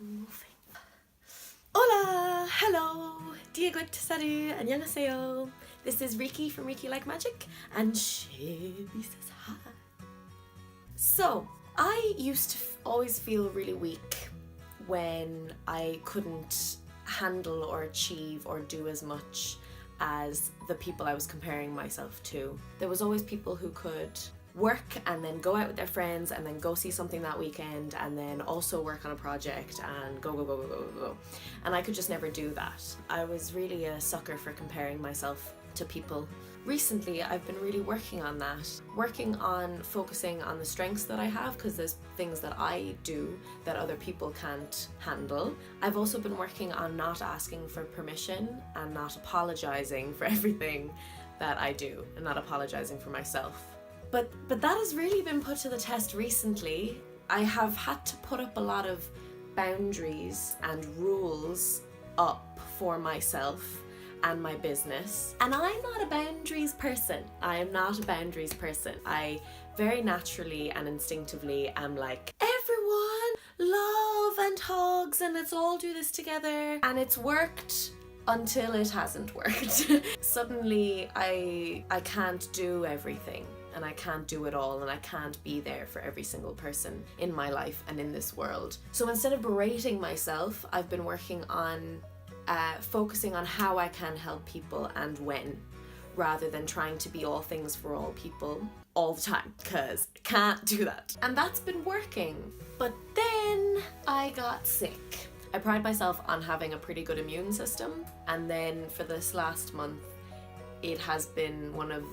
moving. Hola! Hello! Diagut, salut, annyeonghaseyo. This is Riki from rikilikemagic, and she says hi. So, I used to always feel really weak when I couldn't handle or achieve or do as much as the people I was comparing myself to. There was always people who could work and then go out with their friends and then go see something that weekend and then also work on a project and go. And I could just never do that. I was really a sucker for comparing myself to people. Recently, I've been really working on that, working on focusing on the strengths that I have, because there's things that I do that other people can't handle. I've also been working on not asking for permission and not apologizing for everything that I do and not apologizing for myself. But that has really been put to the test recently. I have had to put up a lot of boundaries and rules up for myself and my business. And I'm not a boundaries person. I am not a boundaries person. I very naturally and instinctively am like, everyone, love and hugs, and let's all do this together. And it's worked until it hasn't worked. Suddenly I can't do everything. And I can't do it all, and I can't be there for every single person in my life and in this world. So instead of berating myself, I've been working on focusing on how I can help people and when, rather than trying to be all things for all people all the time, because I can't do that. And that's been working. But then I got sick. I pride myself on having a pretty good immune system, and then for this last month, it has been one of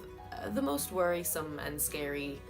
the most worrisome and scary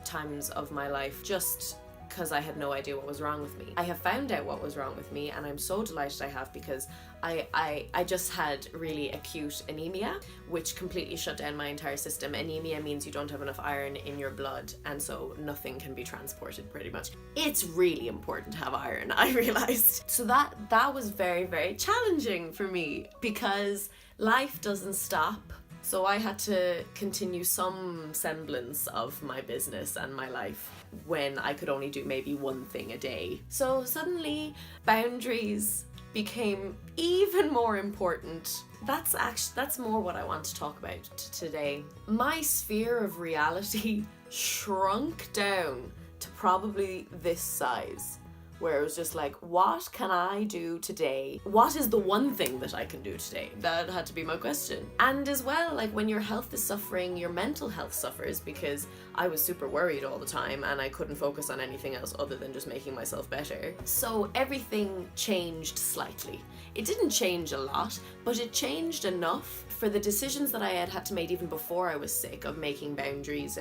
times of my life, just because I had no idea what was wrong with me. I have found out what was wrong with me, and I'm so delighted I have, because I just had really acute anemia, which completely shut down my entire system. Anemia means you don't have enough iron in your blood, and so nothing can be transported pretty much. It's really important to have iron, I realized. So that was very, very challenging for me, because life doesn't stop. So I had to continue some semblance of my business and my life when I could only do maybe one thing a day. So suddenly boundaries became even more important. That's more what I want to talk about today. My sphere of reality shrunk down to probably this size, where it was just like, what can I do today? What is the one thing that I can do today? That had to be my question. And as well, like, when your health is suffering, your mental health suffers, because I was super worried all the time and I couldn't focus on anything else other than just making myself better. So everything changed slightly. It didn't change a lot, but it changed enough for the decisions that I had to make even before I was sick, of making boundaries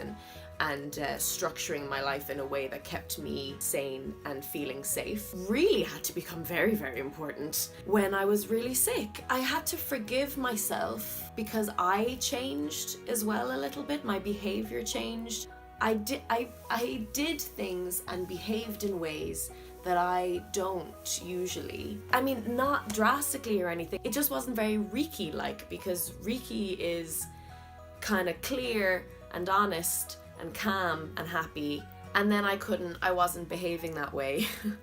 and structuring my life in a way that kept me sane and feeling safe, really had to become very, very important when I was really sick. I had to forgive myself because I changed as well a little bit. My behavior changed. I did things and behaved in ways that I don't usually. I mean, not drastically or anything. It just wasn't very Riki-like, because Riki is kind of clear and honest and calm and happy, and then I wasn't behaving that way. And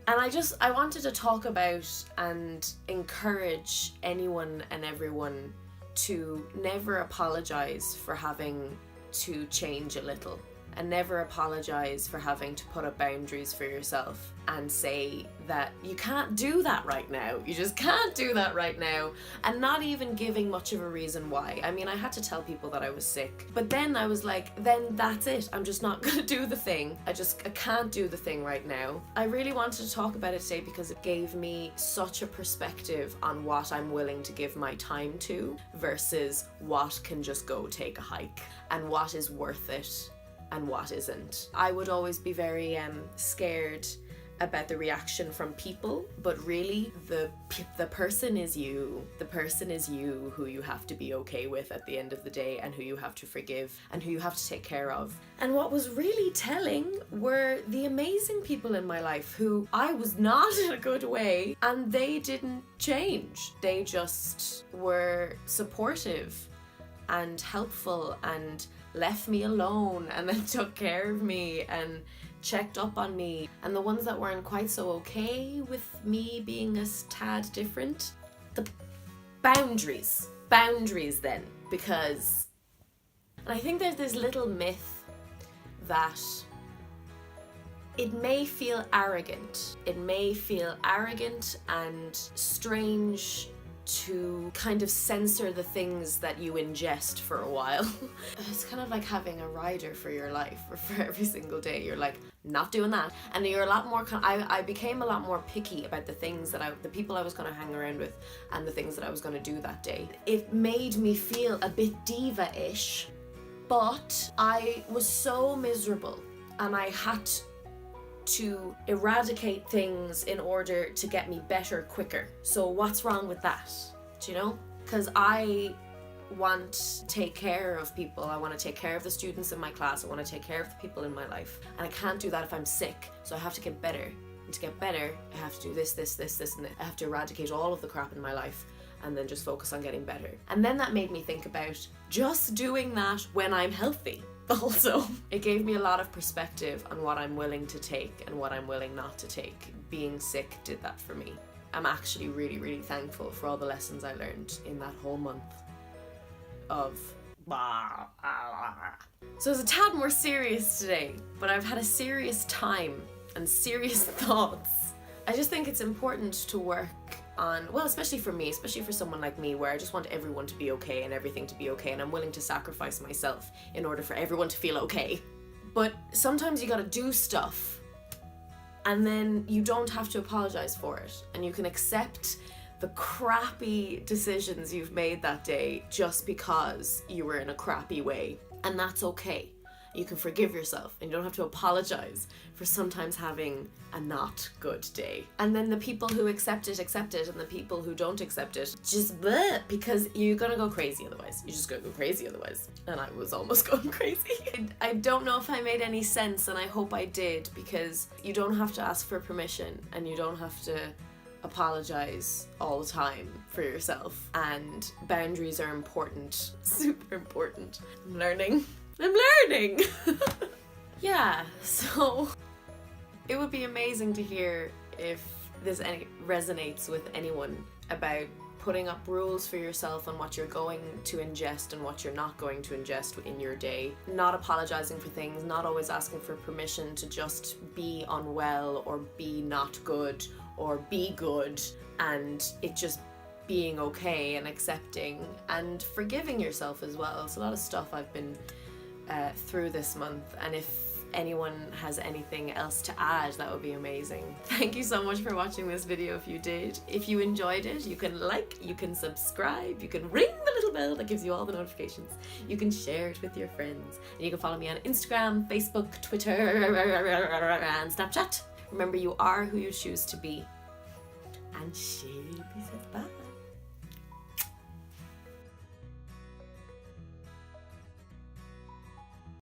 I wanted to talk about and encourage anyone and everyone to never apologize for having to change a little, and never apologize for having to put up boundaries for yourself and say that you can't do that right now. You just can't do that right now, and not even giving much of a reason why. I mean, I had to tell people that I was sick, but then I was like, then that's it. I'm just not gonna do the thing. I can't do the thing right now. I really wanted to talk about it today because it gave me such a perspective on what I'm willing to give my time to versus what can just go take a hike, and what is worth it and what isn't. I would always be very scared about the reaction from people, but really the person is you. The person is you, who you have to be okay with at the end of the day, and who you have to forgive, and who you have to take care of. And what was really telling were the amazing people in my life who I was not in a good way, and they didn't change. They just were supportive and helpful and left me alone, and then took care of me and checked up on me, and the ones that weren't quite so okay with me being a tad different. The boundaries then, because, and I think there's this little myth that it may feel arrogant. It may feel arrogant and strange to kind of censor the things that you ingest for a while. It's kind of like having a rider for your life, or for every single day. You're like, not doing that. And you're a lot more, I became a lot more picky about the things that the people I was going to hang around with and the things that I was going to do that day. It made me feel a bit diva-ish, but I was so miserable and I had to eradicate things in order to get me better quicker. So what's wrong with that? Do you know? Because I want to take care of people. I want to take care of the students in my class. I want to take care of the people in my life. And I can't do that if I'm sick. So I have to get better. And to get better, I have to do this, and this. I have to eradicate all of the crap in my life and then just focus on getting better. And then that made me think about just doing that when I'm healthy. Also, it gave me a lot of perspective on what I'm willing to take and what I'm willing not to take. Being sick did that for me. I'm actually really, really thankful for all the lessons I learned in that whole month of So it's a tad more serious today, but I've had a serious time and serious thoughts. I just think it's important to work on, well, especially for me, especially for someone like me, where I just want everyone to be okay and everything to be okay, and I'm willing to sacrifice myself in order for everyone to feel okay. But sometimes you gotta do stuff and then you don't have to apologize for it, and you can accept the crappy decisions you've made that day just because you were in a crappy way, and that's okay. You can forgive yourself and you don't have to apologize for sometimes having a not good day. And then the people who accept it, and the people who don't accept it, just bleh, because you're gonna go crazy otherwise. You're just gonna go crazy otherwise. And I was almost going crazy. I don't know if I made any sense, and I hope I did, because you don't have to ask for permission and you don't have to apologize all the time for yourself. And boundaries are important, super important. I'm learning. Yeah, so it would be amazing to hear if this resonates with anyone about putting up rules for yourself on what you're going to ingest and what you're not going to ingest in your day. Not apologizing for things, not always asking for permission to just be unwell or be not good or be good, and it just being okay and accepting and forgiving yourself as well. It's a lot of stuff I've been through this month, and if anyone has anything else to add, that would be amazing. Thank you so much for watching this video if you did. If you enjoyed it, you can like, you can subscribe, you can ring the little bell that gives you all the notifications, you can share it with your friends, and you can follow me on Instagram, Facebook, Twitter, and Snapchat. Remember, you are who you choose to be. And she says bye.